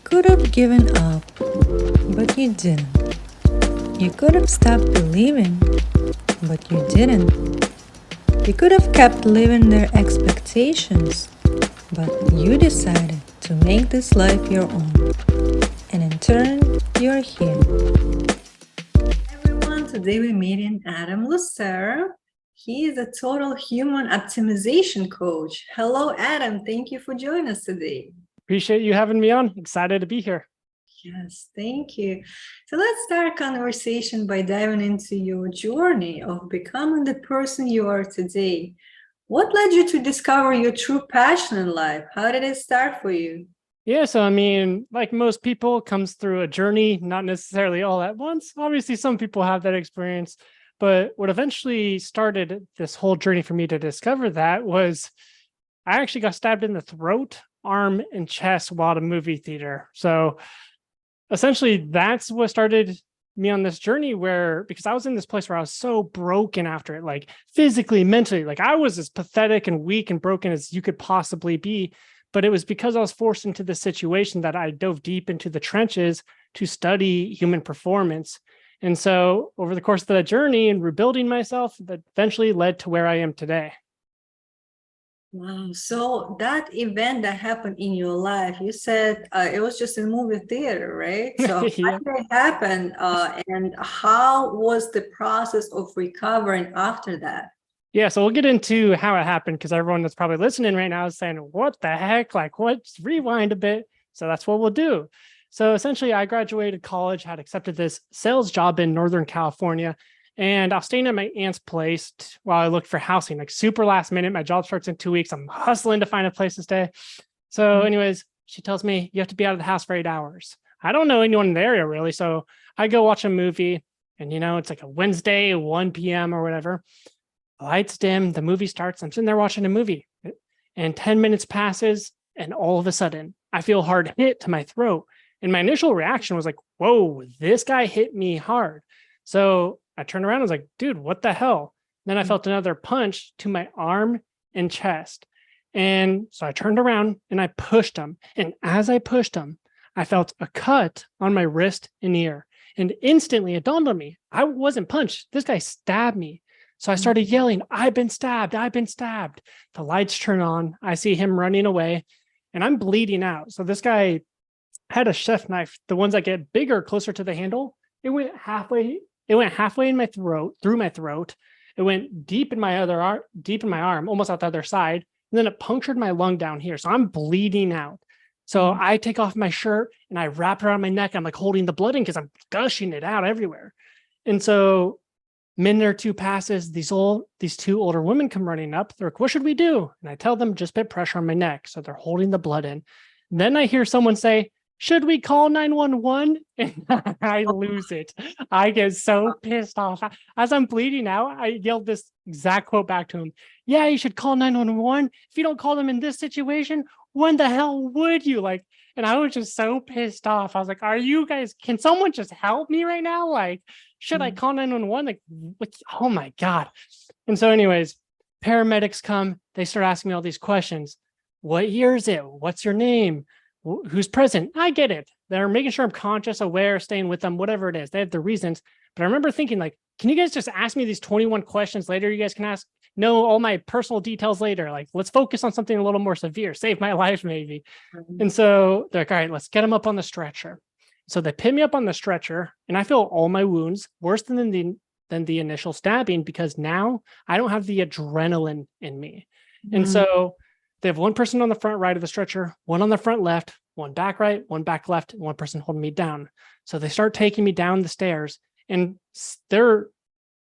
could have given up, but you didn't. You could have stopped believing, but you didn't. You could have kept living their expectations, but you decided to make this life your own. And in turn, you're here. Everyone, today we're meeting Adam Lucero. He is a total human optimization coach. Hello, Adam. Thank you for joining us today. Appreciate you having me on. Excited to be here. Yes, thank you. So let's start our conversation by diving into your journey of becoming the person you are today. What led you to discover your true passion in life? How did it start for you? Yeah, so I mean, like most people, comes through a journey, not necessarily all at once. Obviously, some people have that experience, but what eventually started this whole journey for me to discover that was I actually got stabbed in the throat, arm, and chest while at a movie theater. So essentially, that's what started me on this journey where, because I was in this place where I was so broken after it, like physically, mentally, like I was as pathetic and weak and broken as you could possibly be. But it was because I was forced into this situation that I dove deep into the trenches to study human performance. And so over the course of that journey and rebuilding myself, that eventually led to where I am today. Wow. So that event that happened in your life, you said it was just a movie theater, right? So Yeah. how did it happen? And how was the process of recovering after that? Yeah, so we'll get into how it happened because everyone that's probably listening right now is saying, what the heck? Like, what? Rewind a bit. So that's what we'll do. So essentially, I graduated college, had accepted this sales job in Northern California, and I was staying at my aunt's place while I looked for housing, like super last minute. My job starts in 2 weeks. I'm hustling to find a place to stay. So, anyways, she tells me you have to be out of the house for 8 hours. I don't know anyone in the area really. So I go watch a movie, and it's like a Wednesday, 1 p.m. or whatever. Lights dim, the movie starts. I'm sitting there watching a movie, and 10 minutes passes, and all of a sudden, I feel hard hit to my throat. And my initial reaction was like, whoa, this guy hit me hard. So I turned around and was like, dude, what the hell? Then I felt another punch to my arm and chest. And so I turned around and I pushed him. And as I pushed him, I felt a cut on my wrist and ear. And instantly it dawned on me, I wasn't punched. This guy stabbed me. So I started yelling, I've been stabbed. I've been stabbed. The lights turn on. I see him running away and I'm bleeding out. So this guy had a chef knife, the ones that get bigger, closer to the handle. It went halfway in my throat, through my throat. It went deep in my arm, almost out the other side. And then it punctured my lung down here. So I'm bleeding out. So I take off my shirt and I wrap it around my neck. I'm like holding the blood in because I'm gushing it out everywhere. And so minute or two passes, these two older women come running up. They're like, what should we do? And I tell them, just put pressure on my neck. So they're holding the blood in. And then I hear someone say, should we call 911? And I lose it. I get so pissed off. As I'm bleeding out, I yelled this exact quote back to him. Yeah, you should call 911. If you don't call them in this situation, when the hell would you? And I was just so pissed off. I was like, can someone just help me right now? Like, should I call 911? Like, what? Oh my God. And so anyways, paramedics come, they start asking me all these questions. What year is it? What's your name? Who's present? I get it. They're making sure I'm conscious, aware, staying with them, whatever it is. They have their reasons. But I remember thinking, like, can you guys just ask me these 21 questions later? You guys can know all my personal details later. Like, let's focus on something a little more severe, save my life maybe. And so they're like, all right, let's get him up on the stretcher. So they pin me up on the stretcher and I feel all my wounds worse than the initial stabbing because now I don't have the adrenaline in me. And so they have one person on the front right of the stretcher, one on the front left, one back right, one back left, and one person holding me down. So they start taking me down the stairs and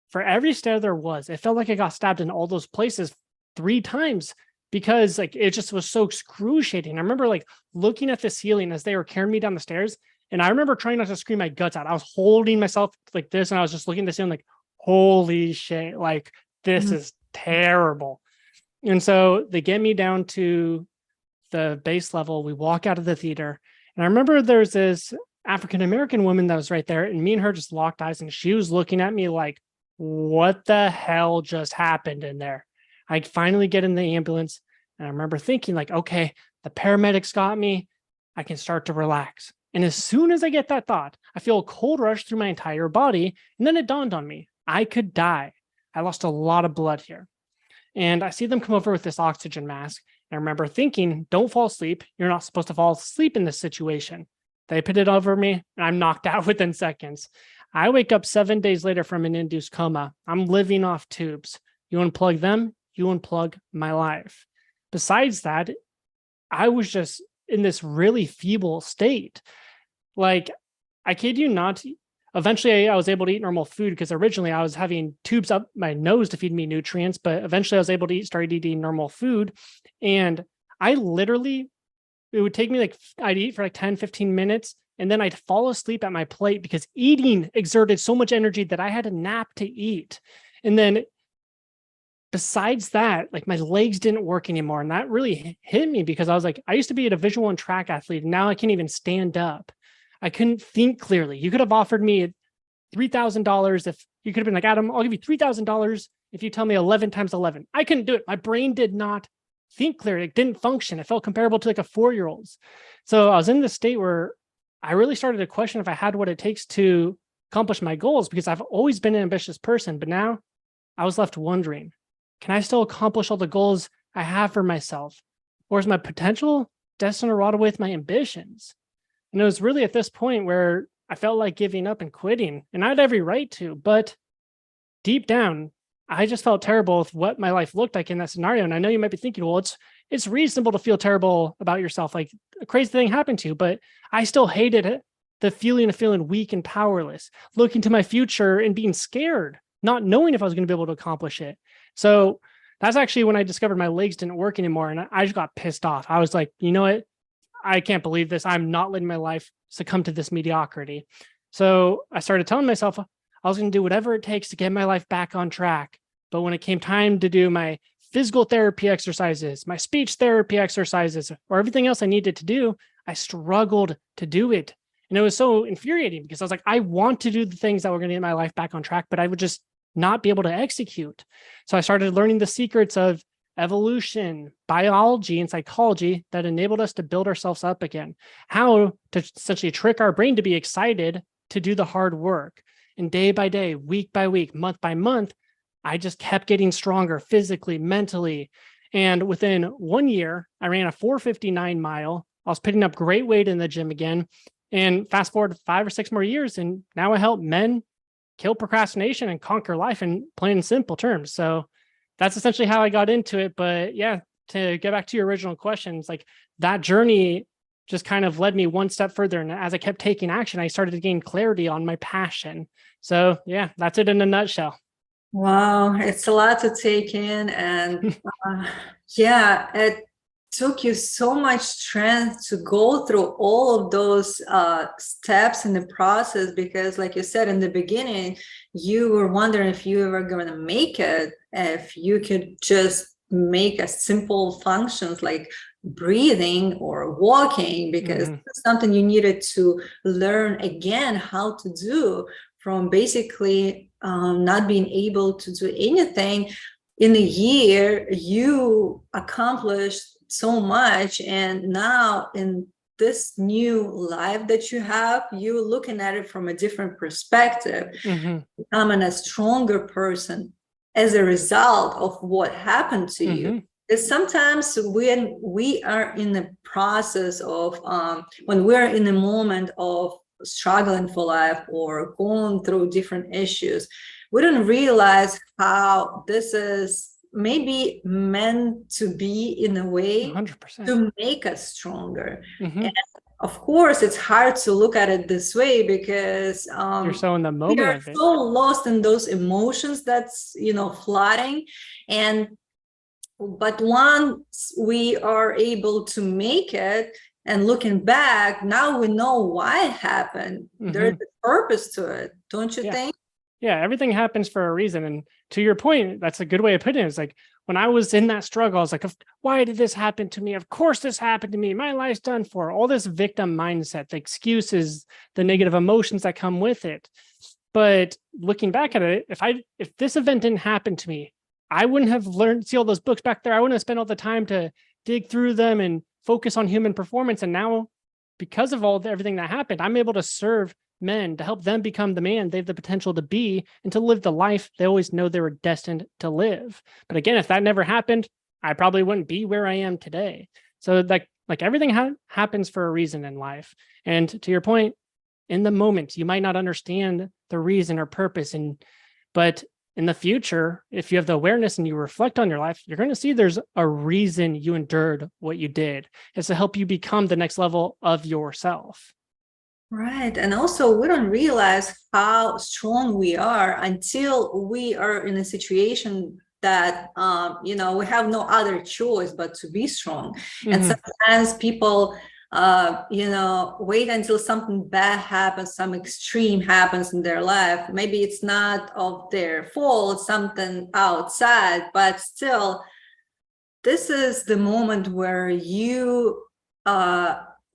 for every stair there was, it felt like I got stabbed in all those places 3 times because it just was so excruciating. I remember looking at the ceiling as they were carrying me down the stairs. And I remember trying not to scream my guts out. I was holding myself like this and I was just looking at the ceiling like, holy shit, this is terrible. And so they get me down to the base level. We walk out of the theater. And I remember there's this African-American woman that was right there. And me and her just locked eyes. And she was looking at me like, what the hell just happened in there? I finally get in the ambulance. And I remember thinking okay, the paramedics got me. I can start to relax. And as soon as I get that thought, I feel a cold rush through my entire body. And then it dawned on me, I could die. I lost a lot of blood here. And I see them come over with this oxygen mask. And I remember thinking, don't fall asleep. You're not supposed to fall asleep in this situation. They put it over me and I'm knocked out within seconds. I wake up 7 days later from an induced coma. I'm living off tubes. You unplug them, you unplug my life. Besides that, I was just in this really feeble state. Like, I kid you not, eventually I was able to eat normal food because originally I was having tubes up my nose to feed me nutrients, but eventually I was able to start eating normal food. And I literally, it would take me like, I'd eat for like 10, 15 minutes, and then I'd fall asleep at my plate because eating exerted so much energy that I had a nap to eat. And then besides that, like my legs didn't work anymore. And that really hit me because I was like, I used to be a Division I track athlete, and now I can't even stand up. I couldn't think clearly. You could have offered me $3,000 if you could have been like, Adam, I'll give you $3,000 if you tell me 11 times 11. I couldn't do it. My brain did not think clearly. It didn't function. It felt comparable to like a 4-year-old's. So I was in this state where I really started to question if I had what it takes to accomplish my goals, because I've always been an ambitious person. But now I was left wondering, can I still accomplish all the goals I have for myself? Or is my potential destined to rot away with my ambitions? And it was really at this point where I felt like giving up and quitting, and I had every right to, but deep down, I just felt terrible with what my life looked like in that scenario. And I know you might be thinking, well, it's reasonable to feel terrible about yourself. Like a crazy thing happened to you, but I still hated it. The feeling of feeling weak and powerless, looking to my future and being scared, not knowing if I was going to be able to accomplish it. So that's actually when I discovered my legs didn't work anymore. And I just got pissed off. I was like, you know what? I can't believe this. I'm not letting my life succumb to this mediocrity. So I started telling myself I was going to do whatever it takes to get my life back on track. But when it came time to do my physical therapy exercises, my speech therapy exercises, or everything else I needed to do, I struggled to do it. And it was so infuriating because I was like, I want to do the things that were going to get my life back on track, but I would just not be able to execute. So I started learning the secrets of evolution, biology, and psychology that enabled us to build ourselves up again, how to essentially trick our brain to be excited to do the hard work. And day by day, week by week, month by month, I just kept getting stronger physically, mentally. And within 1 year, I ran a 4:59 mile. I was picking up great weight in the gym again. And fast forward 5 or 6 more years, and now I help men kill procrastination and conquer life in plain and simple terms. So that's essentially how I got into it. But yeah, to get back to your original questions, like that journey just kind of led me one step further. And as I kept taking action, I started to gain clarity on my passion. So yeah, that's it in a nutshell. Wow, it's a lot to take in. And yeah, it took you so much strength to go through all of those steps in the process, because like you said in the beginning, you were wondering if you were going to make it, if you could just make a simple functions like breathing or walking, because it's something you needed to learn again how to do from basically not being able to do anything. In a year, you accomplished so much, and now in this new life that you have, you're looking at it from a different perspective, becoming a stronger person as a result of what happened to you. Because sometimes when we are in the process of when we're in a moment of struggling for life or going through different issues, we don't realize how this is maybe meant to be in a way 100%. to make us stronger. And of course, it's hard to look at it this way because you're so in the moment we are of it. so lost in those emotions that's flooding. But once we are able to make it and looking back, now we know why it happened. There's a purpose to it, don't you think? Yeah, everything happens for a reason. And to your point, that's a good way of putting it. It's like when I was in that struggle, I was like, why did this happen to me? Of course this happened to me. My life's done for. All this victim mindset, the excuses, the negative emotions that come with it. But looking back at it, if this event didn't happen to me, I wouldn't have learned, see all those books back there. I wouldn't have spent all the time to dig through them and focus on human performance. And now because of everything that happened, I'm able to serve men to help them become the man they have the potential to be and to live the life they always know they were destined to live. But again, if that never happened, I probably wouldn't be where I am today. So like everything happens for a reason in life. And to your point, in the moment, you might not understand the reason or purpose, but in the future, if you have the awareness and you reflect on your life, you're going to see there's a reason you endured what you did. It's to help you become the next level of yourself. Right. And also, we don't realize how strong we are until we are in a situation that, we have no other choice but to be strong. Mm-hmm. And sometimes people, wait until something bad happens, some extreme happens in their life. Maybe it's not of their fault, something outside, but still, this is the moment where you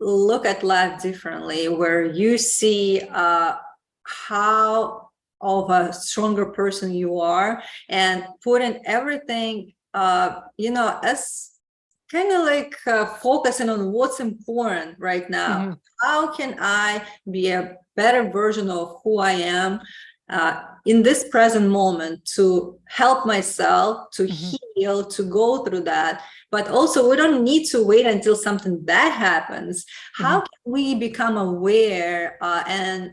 look at life differently, where you see how of a stronger person you are, and putting everything, as kind of like focusing on what's important right now. Mm-hmm. How can I be a better version of who I am in this present moment to help myself, to mm-hmm. heal, to go through that? But also, we don't need to wait until something bad happens. Mm-hmm. How can we become aware and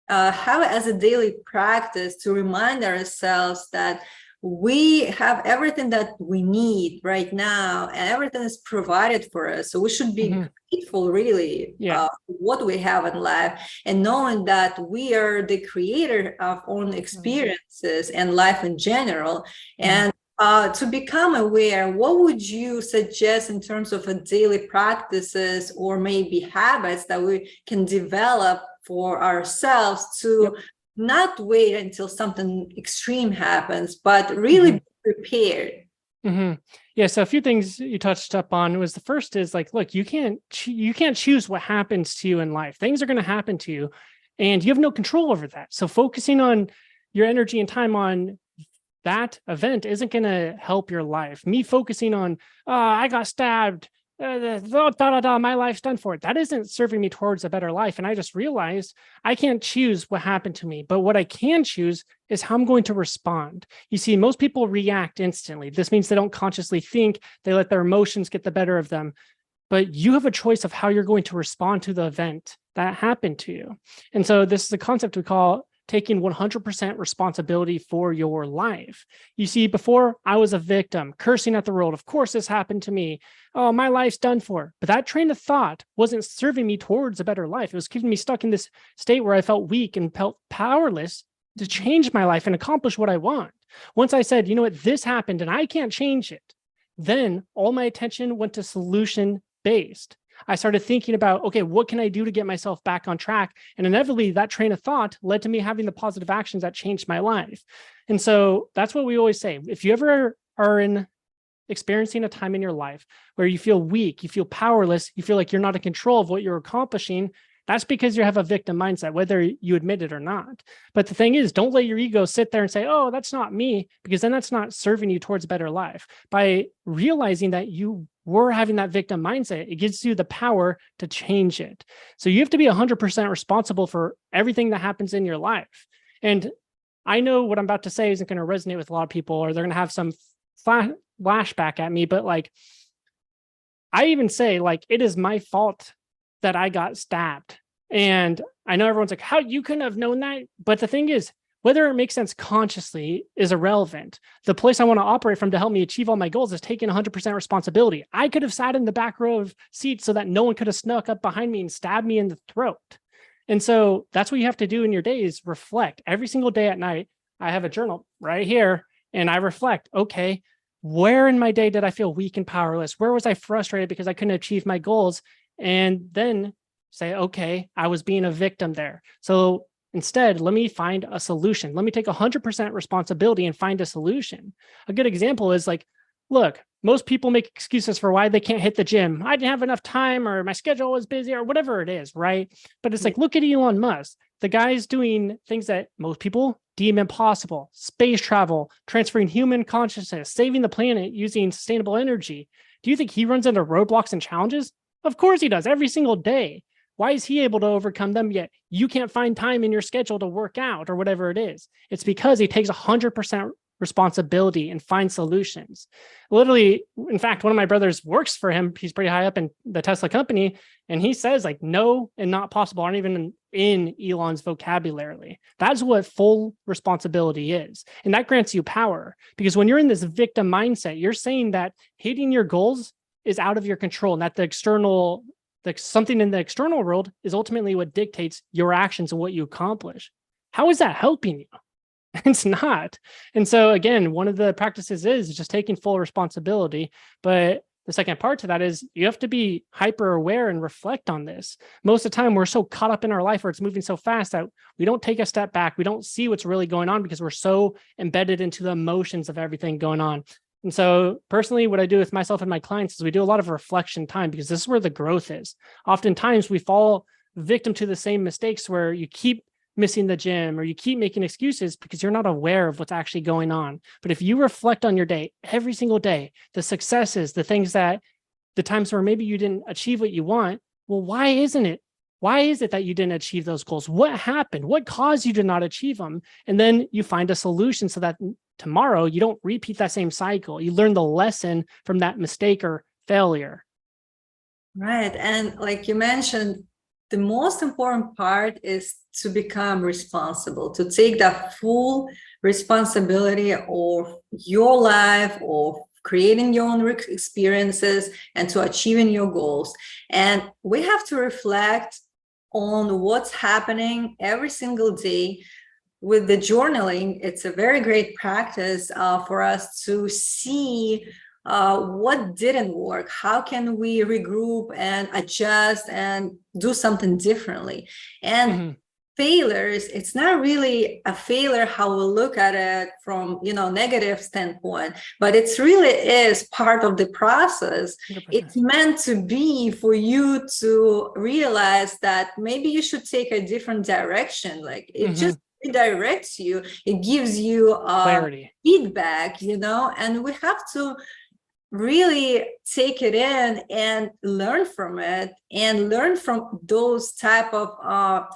have it as a daily practice to remind ourselves that we have everything that we need right now, and everything is provided for us. So we should be mm-hmm. grateful, really, for what we have in life, and knowing that we are the creator of our own experiences mm-hmm. and life in general. Mm-hmm. And to become aware, what would you suggest in terms of a daily practices or maybe habits that we can develop for ourselves to not wait until something extreme happens, but really mm-hmm. be prepared? Mm-hmm. Yeah. So a few things you touched up on was, the first is like, look, you can't choose what happens to you in life. Things are going to happen to you and you have no control over that. So focusing on your energy and time on that event isn't going to help your life. Me focusing on, I got stabbed, my life's done for it. That isn't serving me towards a better life. And I just realized I can't choose what happened to me, but what I can choose is how I'm going to respond. You see, most people react instantly. This means they don't consciously think, they let their emotions get the better of them. But you have a choice of how you're going to respond to the event that happened to you. And so this is a concept we call taking 100% responsibility for your life. You see, before I was a victim, cursing at the world. Of course, this happened to me. Oh, my life's done for. But that train of thought wasn't serving me towards a better life. It was keeping me stuck in this state where I felt weak and felt powerless to change my life and accomplish what I want. Once I said, you know what, this happened and I can't change it, then all my attention went to solution-based. I started thinking about, okay, what can I do to get myself back on track? And inevitably, that train of thought led to me having the positive actions that changed my life. And so that's what we always say. If you ever are experiencing a time in your life where you feel weak, you feel powerless, you feel like you're not in control of what you're accomplishing, that's because you have a victim mindset, whether you admit it or not. But the thing is, don't let your ego sit there and say, oh, that's not me, because then that's not serving you towards a better life. By realizing that you were having that victim mindset, it gives you the power to change it. So you have to be 100% responsible for everything that happens in your life. And I know what I'm about to say isn't going to resonate with a lot of people, or they're going to have some flashback at me, but like, I even say, like, it is my fault that I got stabbed. And I know everyone's like, how you couldn't have known that? But the thing is, whether it makes sense consciously is irrelevant. The place I want to operate from to help me achieve all my goals is taking 100% responsibility. I could have sat in the back row of seats so that no one could have snuck up behind me and stabbed me in the throat. And so that's what you have to do in your day, is reflect. Every single day at night, I have a journal right here, and I reflect, okay, where in my day did I feel weak and powerless? Where was I frustrated because I couldn't achieve my goals? And then say, okay, I was being a victim there. So instead, let me find a solution. Let me take 100% responsibility and find a solution. A good example is like, look, most people make excuses for why they can't hit the gym. I didn't have enough time, or my schedule was busy, or whatever it is, right? But it's like, look at Elon Musk. The guy's doing things that most people deem impossible: space travel, transferring human consciousness, saving the planet using sustainable energy. Do you think he runs into roadblocks and challenges? Of course he does, every single day. Why is he able to overcome them, yet you can't find time in your schedule to work out or whatever it is? It's because he takes 100% responsibility and finds solutions. Literally, in fact, one of my brothers works for him. He's pretty high up in the Tesla company. And he says like no and not possible aren't even in Elon's vocabulary. That's what full responsibility is. And that grants you power, because when you're in this victim mindset, you're saying that hitting your goals is out of your control, and that something in the external world is ultimately what dictates your actions and what you accomplish. How is that helping you? It's not. And so again, one of the practices is just taking full responsibility. But the second part to that is you have to be hyper aware and reflect on this. Most of the time, we're so caught up in our life where it's moving so fast that we don't take a step back. We don't see what's really going on because we're so embedded into the emotions of everything going on. And so personally, what I do with myself and my clients is we do a lot of reflection time, because this is where the growth is. Oftentimes we fall victim to the same mistakes where you keep missing the gym or you keep making excuses because you're not aware of what's actually going on. But if you reflect on your day, every single day, the successes, the things that, the times where maybe you didn't achieve what you want, well, why isn't it? Why is it that you didn't achieve those goals? What happened? What caused you to not achieve them? And then you find a solution so that tomorrow you don't repeat that same cycle. You learn the lesson from that mistake or failure. Right. And like you mentioned, the most important part is to become responsible, to take the full responsibility of your life, of creating your own experiences, and to achieving your goals. And we have to reflect on what's happening every single day. With the journaling, it's a very great practice for us to see what didn't work, how can we regroup and adjust and do something differently. And failures, it's not really a failure how we look at it from, negative standpoint, but it's really is part of the process. 100%. It's meant to be for you to realize that maybe you should take a different direction. Like it just redirects you, it gives you clarity, feedback, and we have to really take it in and learn from it, and learn from those type of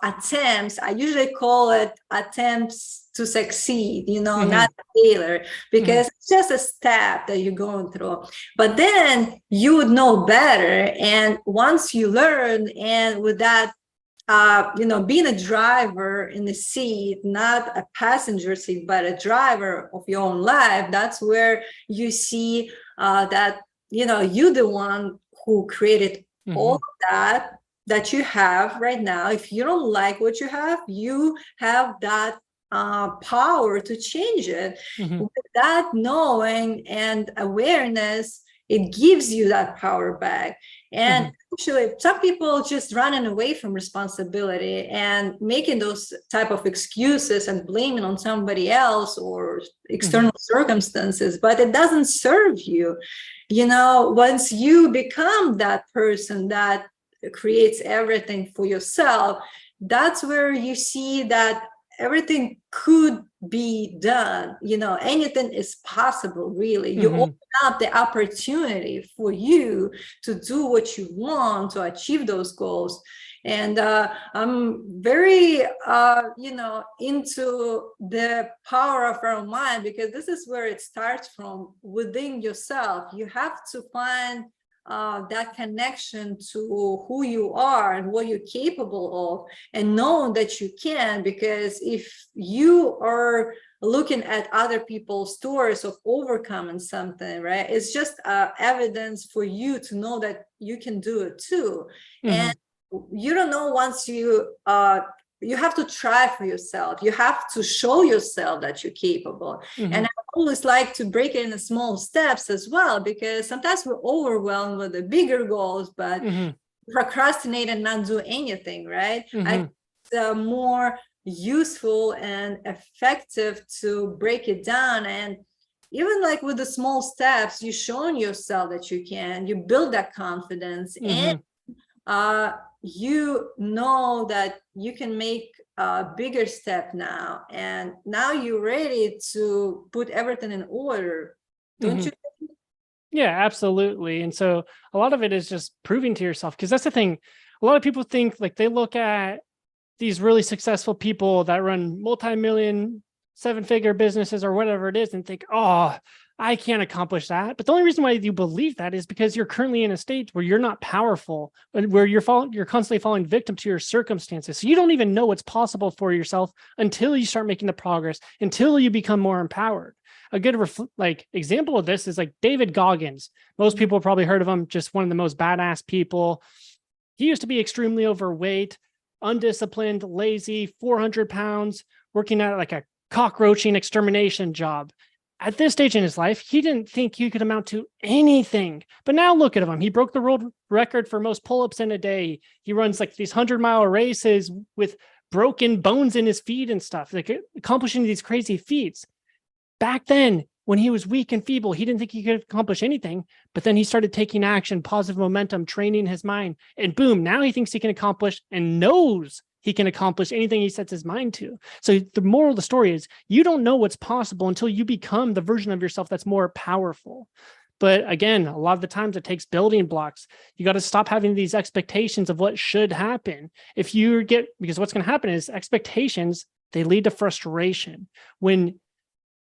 attempts. I usually call it attempts to succeed, not failure, because it's just a step that you're going through. But then you would know better. And once you learn, and with that, being a driver in the seat, not a passenger seat, but a driver of your own life, that's where you see that, you're the one who created all of that you have right now. If you don't like what you have that power to change it. With that knowing and awareness, it gives you that power back. And actually, some people just running away from responsibility and making those type of excuses and blaming on somebody else or external circumstances, but it doesn't serve you. Once you become that person that creates everything for yourself, that's where you see that everything could be done. Anything is possible, really. You open up the opportunity for you to do what you want, to achieve those goals. And I'm very, into the power of our mind, because this is where it starts from within yourself. You have to find that connection to who you are and what you're capable of, and know that you can. Because if you are looking at other people's stories of overcoming something, right, it's just evidence for you to know that you can do it too. And you don't know, once you have to try for yourself. You have to show yourself that you're capable. And I always like to break it into small steps as well, because sometimes we're overwhelmed with the bigger goals, but procrastinate and not do anything, right? It's more useful and effective to break it down. And even like with the small steps, you're showing yourself that you can, you build that confidence, and you know that you can make a bigger step now, and now you're ready to put everything in order, don't you think? Yeah, absolutely. And so a lot of it is just proving to yourself, because that's the thing. A lot of people think, like, they look at these really successful people that run multi-million, seven-figure businesses or whatever it is and think, oh, I can't accomplish that. But the only reason why you believe that is because you're currently in a state where you're not powerful, and where you're constantly falling victim to your circumstances. So you don't even know what's possible for yourself until you start making the progress, until you become more empowered. A good example of this is like David Goggins. Most people have probably heard of him, just one of the most badass people. He used to be extremely overweight, undisciplined, lazy, 400 pounds, working at like a cockroaching extermination job. At this stage in his life, he didn't think he could amount to anything. But now look at him. He broke the world record for most pull-ups in a day. He runs like these 100-mile races with broken bones in his feet and stuff, like accomplishing these crazy feats. Back then, when he was weak and feeble, he didn't think he could accomplish anything. But then he started taking action, positive momentum, training his mind. And boom, now he thinks he can accomplish and knows he can accomplish anything he sets his mind to. So the moral of the story is, you don't know what's possible until you become the version of yourself that's more powerful. But again, a lot of the times it takes building blocks. You got to stop having these expectations of what should happen. Because what's going to happen is expectations, they lead to frustration. When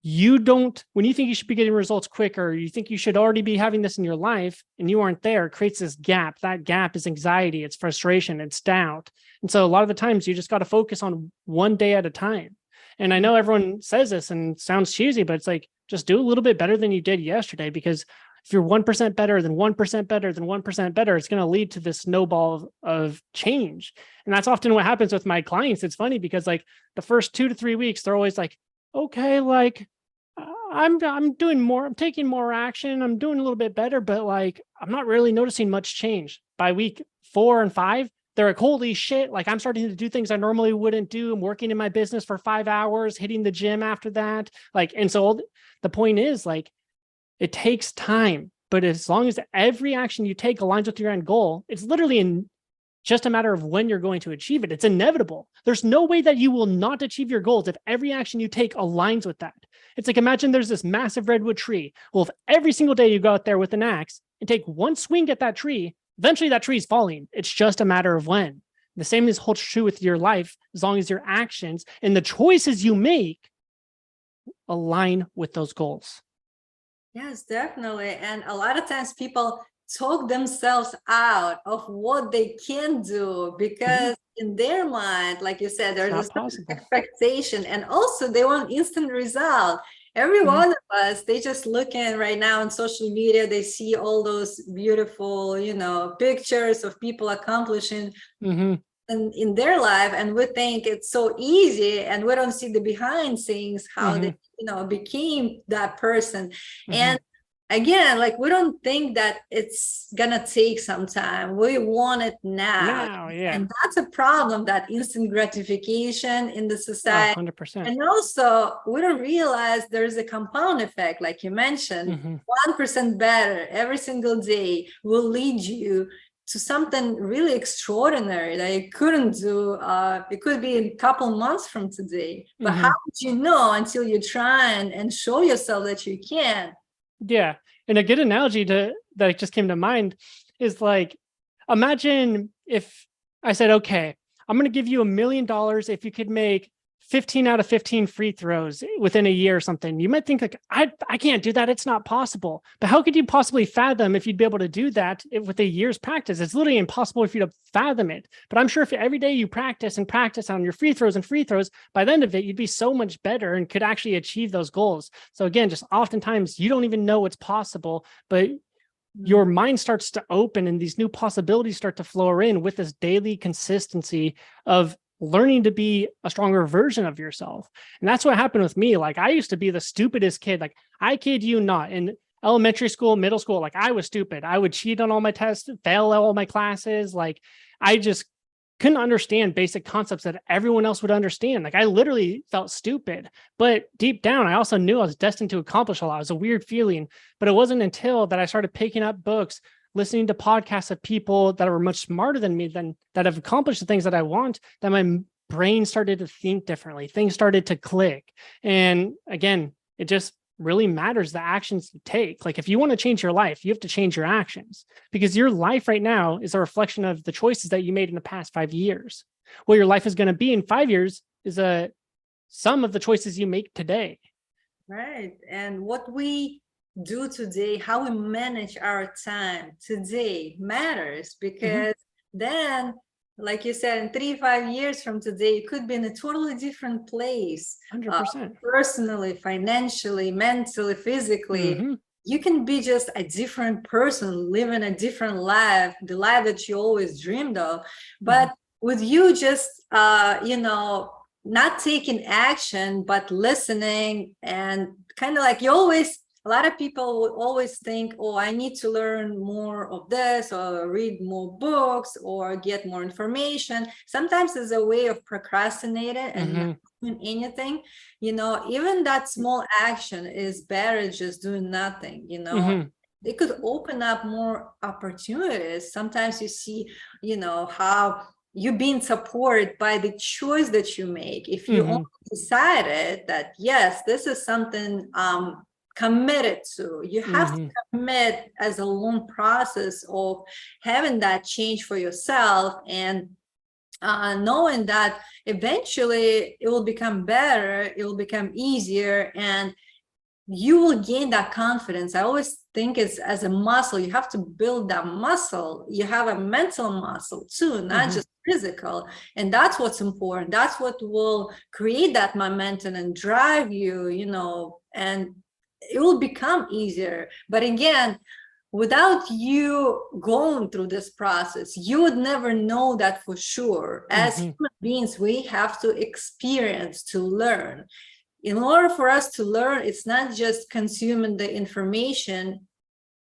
you think you should be getting results quicker, you think you should already be having this in your life and you aren't there, it creates this gap. That gap is anxiety, it's frustration, it's doubt. And so a lot of the times you just got to focus on one day at a time. And I know everyone says this and it sounds cheesy, but it's like, just do a little bit better than you did yesterday, because if you're 1% better than 1% better than 1% better, it's going to lead to this snowball of change. And that's often what happens with my clients. It's funny because like the first 2 to 3 weeks, they're always like, okay, like I'm doing more, I'm taking more action, I'm doing a little bit better, but like, I'm not really noticing much change. By week 4 and 5, they're like, holy shit, like I'm starting to do things I normally wouldn't do. I'm working in my business for 5 hours, hitting the gym after that. Like, and so the point is, like, it takes time, but as long as every action you take aligns with your end goal, it's literally just a matter of when you're going to achieve it. It's inevitable. There's no way that you will not achieve your goals if every action you take aligns with that. It's like, imagine there's this massive redwood tree. Well, if every single day you go out there with an axe and take one swing at that tree, eventually that tree is falling. It's just a matter of when. The same is holds true with your life, as long as your actions and the choices you make align with those goals. Yes, definitely. And a lot of times people talk themselves out of what they can do because in their mind, like you said, there's this expectation, and also they want instant result. Every one of us, they just looking right now on social media, they see all those beautiful, pictures of people accomplishing in their life, and we think it's so easy, and we don't see the behind scenes, how they became that person. And again, like, we don't think that it's gonna take some time. We want it now. And that's a problem, that instant gratification in the society. 100%. And also, we don't realize there's a compound effect, like you mentioned. 1% better every single day will lead you to something really extraordinary that you couldn't do. It could be a couple months from today. But how would you know until you try and show yourself that you can? Yeah. And a good analogy that just came to mind is like, imagine if I said, okay, I'm going to give you $1 million if you could make 15 out of 15 free throws within a year or something. You might think like, I can't do that. It's not possible. But how could you possibly fathom if you'd be able to do that with a year's practice? It's literally impossible for you to fathom it. But I'm sure if every day you practice and practice on your free throws, by the end of it, you'd be so much better and could actually achieve those goals. So again, just oftentimes you don't even know what's possible, but your mind starts to open and these new possibilities start to flow in with this daily consistency of learning to be a stronger version of yourself. And that's what happened with me. Like, I used to be the stupidest kid. Like, I kid you not, in elementary school, middle school, like, I was stupid. I would cheat on all my tests, fail all my classes. Like, I just couldn't understand basic concepts that everyone else would understand. Like, I literally felt stupid, but deep down, I also knew I was destined to accomplish a lot. It was a weird feeling, but it wasn't until that I started picking up books, listening to podcasts of people that are much smarter than me, that have accomplished the things that I want, that my brain started to think differently. Things started to click. And again, it just really matters the actions you take. Like if you want to change your life, you have to change your actions, because your life right now is a reflection of the choices that you made in the past 5 years. What your life is going to be in 5 years is a sum of the choices you make today. Right. And what we do today, how we manage our time today matters, because then, like you said, in 3-5 years from today, you could be in a totally different place. 100%. Personally, financially, mentally, physically. You can be just a different person, living a different life, the life that you always dreamed of. But with you just, you know, not taking action, but listening, and kind of like you always, a lot of people would always think, oh, I need to learn more of this, or read more books, or get more information. Sometimes it's a way of procrastinating and not doing anything. You know, even that small action is better just doing nothing, you know. It could open up more opportunities. Sometimes you see, you know, how you're being supported by the choice that you make. If you only decided that, yes, this is something committed to, you have to commit as a long process of having that change for yourself, and knowing that eventually it will become better, it will become easier, and you will gain that confidence. I always think it's as a muscle. You have to build that muscle. You have a mental muscle too, not just physical. And that's what's important. That's what will create that momentum and drive you, you know, and it will become easier. But again, without you going through this process, you would never know that for sure. As human beings, we have to experience to learn. In order for us to learn, it's not just consuming the information.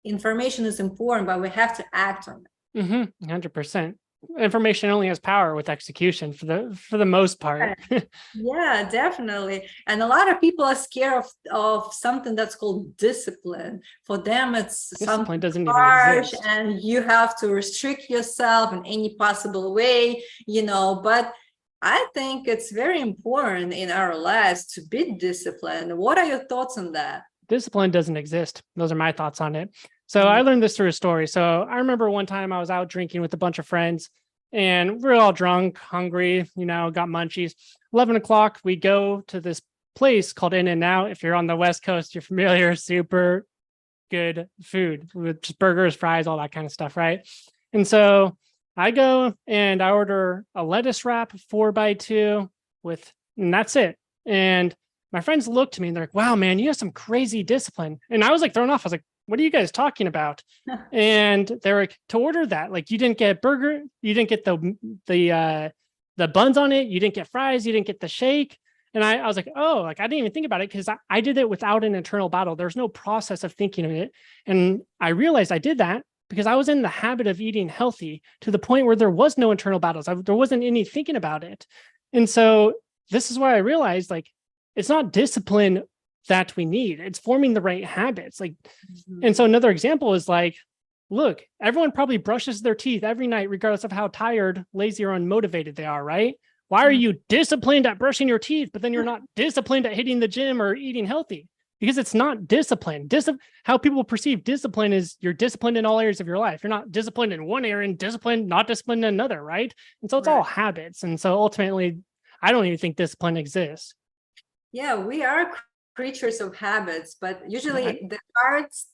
Information is important, but we have to act on it. 100%. Information only has power with execution for the most part. Yeah, definitely. And a lot of people are scared of something that's called discipline. For them, it's Discipline doesn't even harsh, exist. and you have to restrict yourself in any possible way, you know. But I think it's very important in our lives to be disciplined. What are your thoughts on that? Discipline doesn't exist. Those are my thoughts on it. So I learned this through a story. So I remember one time I was out drinking with a bunch of friends, and we were all drunk, hungry, you know, got munchies. 11 o'clock, we go to this place called In-N-Out. If you're on the West Coast, you're familiar, super good food with just burgers, fries, all that kind of stuff, right? And so I go and I order a lettuce wrap 4x2 and that's it. And my friends looked to me and they're like, wow, man, you have some crazy discipline. And I was like thrown off. I was like, what are you guys talking about? And they're like, to order that, like you didn't get burger, you didn't get the buns on it, you didn't get fries, you didn't get the shake. And I was like, oh, like I didn't even think about it, because I did it without an internal battle. There's no process of thinking of it. And I realized I did that because I was in the habit of eating healthy to the point where there was no internal battles. There wasn't any thinking about it. And so this is why I realized, like, it's not discipline that we need. It's forming the right habits. Like, and so another example is like, look, everyone probably brushes their teeth every night, regardless of how tired, lazy, or unmotivated they are, right? Why are you disciplined at brushing your teeth, but then you're not disciplined at hitting the gym or eating healthy? Because it's not discipline. How people perceive discipline is you're disciplined in all areas of your life. You're not disciplined in one area and not disciplined in another, right? And so it's all habits. And so ultimately, I don't even think discipline exists. Yeah, we are creatures of habits, but usually the parts,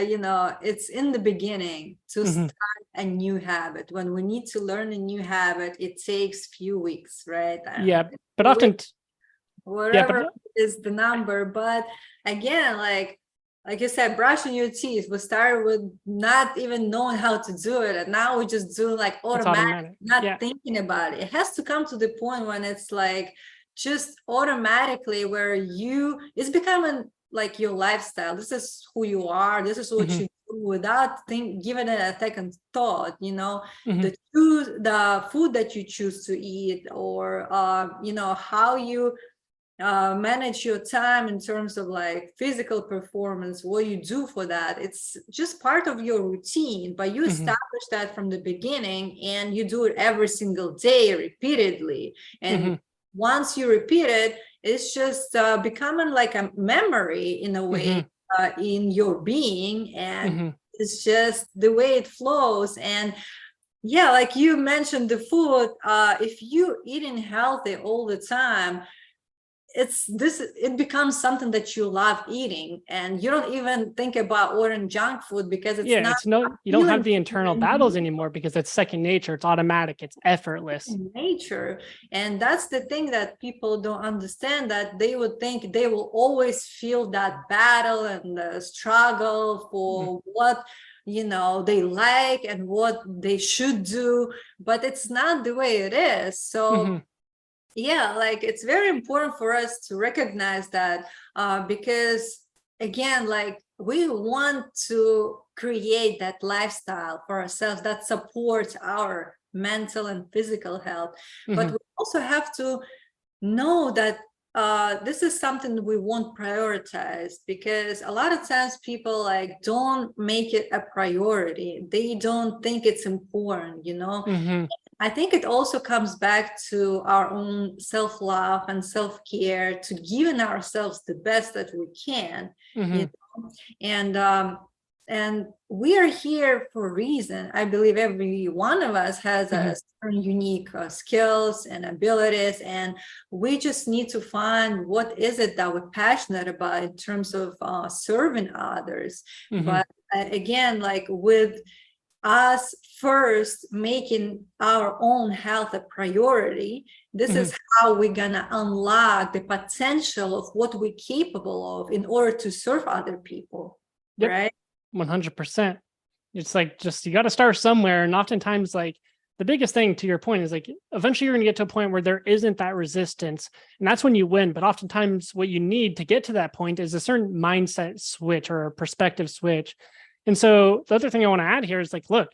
you know, it's in the beginning to start a new habit. When we need to learn a new habit, it takes few weeks, right? Yeah, but often whatever is the number. But again, like you said, brushing your teeth, we started with not even knowing how to do it, and now we just do like automatic, not thinking about it. It has to come to the point when it's like just automatically, where it's becoming like your lifestyle. This is who you are. This is what you do without giving it a second thought, you know. The food that you choose to eat, or you know, how you manage your time in terms of like physical performance, what you do for that. It's just part of your routine, but you establish that from the beginning, and you do it every single day repeatedly. And once you repeat it, it's just becoming like a memory in a way in your being, and it's just the way it flows. And yeah, like you mentioned the food, if you eating healthy all the time, it becomes something that you love eating, and you don't even think about ordering junk food because it's not it's you don't have the internal battles anymore because it's second nature, it's automatic, it's effortless nature. And that's the thing that people don't understand, that they would think they will always feel that battle and the struggle for what they like and what they should do, but it's not the way it is. So yeah, like it's very important for us to recognize that, because again, like we want to create that lifestyle for ourselves that supports our mental and physical health. But we also have to know that this is something we won't prioritize, because a lot of times people like don't make it a priority. They don't think it's important, I think it also comes back to our own self-love and self-care, to giving ourselves the best that we can, and we are here for a reason. I believe every one of us has a certain unique skills and abilities, and we just need to find what is it that we're passionate about in terms of serving others. But again, like with us first making our own health a priority, this is how we're gonna unlock the potential of what we're capable of in order to serve other people. Right? 100%. It's like, just, you got to start somewhere. And oftentimes, like, the biggest thing, to your point, is like eventually you're going to get to a point where there isn't that resistance, and that's when you win. But oftentimes what you need to get to that point is a certain mindset switch or a perspective switch. And so the other thing I want to add here is like, look,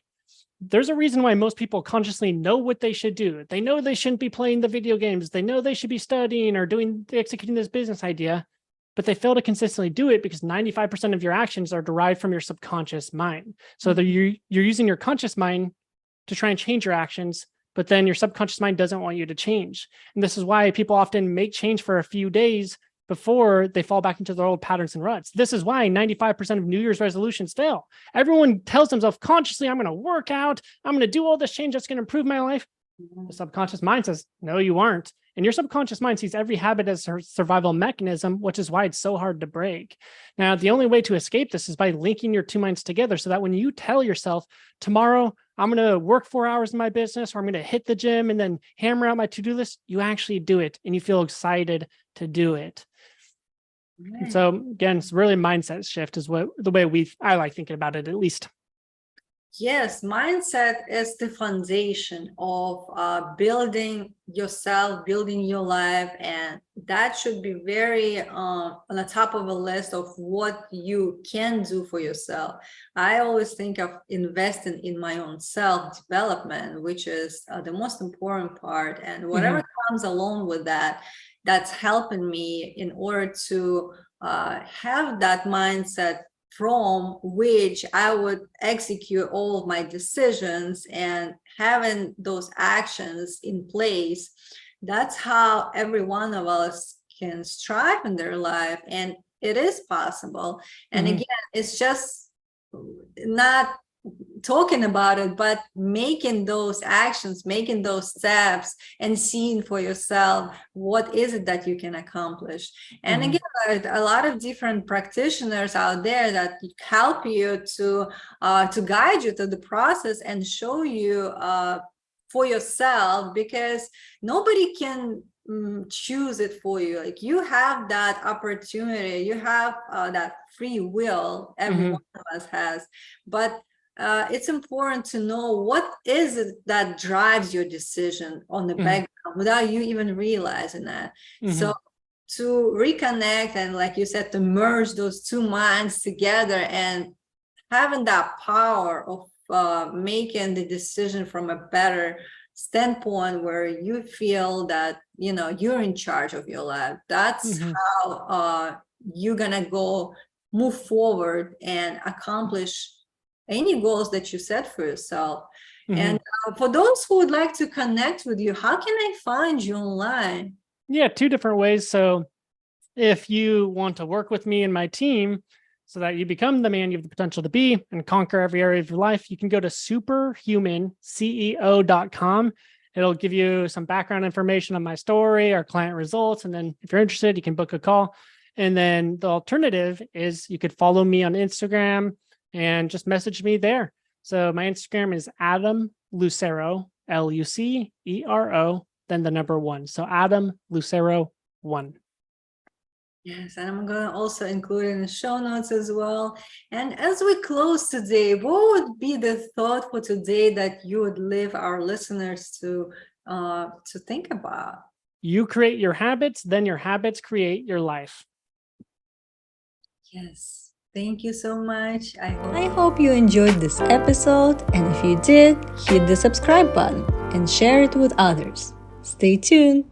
there's a reason why most people consciously know what they should do. They know they shouldn't be playing the video games. They know they should be studying or executing this business idea, but they fail to consistently do it because 95% of your actions are derived from your subconscious mind. So you're using your conscious mind to try and change your actions, but then your subconscious mind doesn't want you to change. And this is why people often make change for a few days before they fall back into their old patterns and ruts. This is why 95% of New Year's resolutions fail. Everyone tells themselves consciously, I'm going to work out, I'm going to do all this change that's going to improve my life. The subconscious mind says, no, you aren't. And your subconscious mind sees every habit as a survival mechanism, which is why it's so hard to break. Now, the only way to escape this is by linking your two minds together, so that when you tell yourself, tomorrow, I'm going to work 4 hours in my business, or I'm going to hit the gym and then hammer out my to-do list, you actually do it and you feel excited to do it. And so again, it's really a mindset shift is the way I like thinking about it, at least. Yes, mindset is the foundation of building yourself, building your life, and that should be very on the top of a list of what you can do for yourself. I always think of investing in my own self-development, which is the most important part, and whatever comes along with that, that's helping me in order to have that mindset from which I would execute all of my decisions, and having those actions in place. That's how every one of us can strive in their life, and it is possible. And again, it's just not talking about it, but making those actions, making those steps, and seeing for yourself what is it that you can accomplish. And again, a lot of different practitioners out there that help you to guide you through the process and show you for yourself, because nobody can choose it for you. Like, you have that opportunity, you have that free will, every one of us has, but it's important to know what is it that drives your decision on the background without you even realizing that. So to reconnect and, like you said, to merge those two minds together and having that power of making the decision from a better standpoint, where you feel that you're in charge of your life. That's how you're gonna move forward and accomplish any goals that you set for yourself. And for those who would like to connect with you, how can I find you online? Yeah, two different ways. So if you want to work with me and my team so that you become the man you have the potential to be and conquer every area of your life, you can go to superhumanceo.com. It'll give you some background information on my story, our client results. And then if you're interested, you can book a call. And then the alternative is you could follow me on Instagram and just message me there. So my Instagram is Adam Lucero, Lucero, then the number 1. So Adam Lucero 1. Yes, and I'm going to also include it in the show notes as well. And as we close today, what would be the thought for today that you would leave our listeners to think about? You create your habits, then your habits create your life. Yes, thank you so much. I hope you enjoyed this episode, and if you did, hit the subscribe button and share it with others. Stay tuned.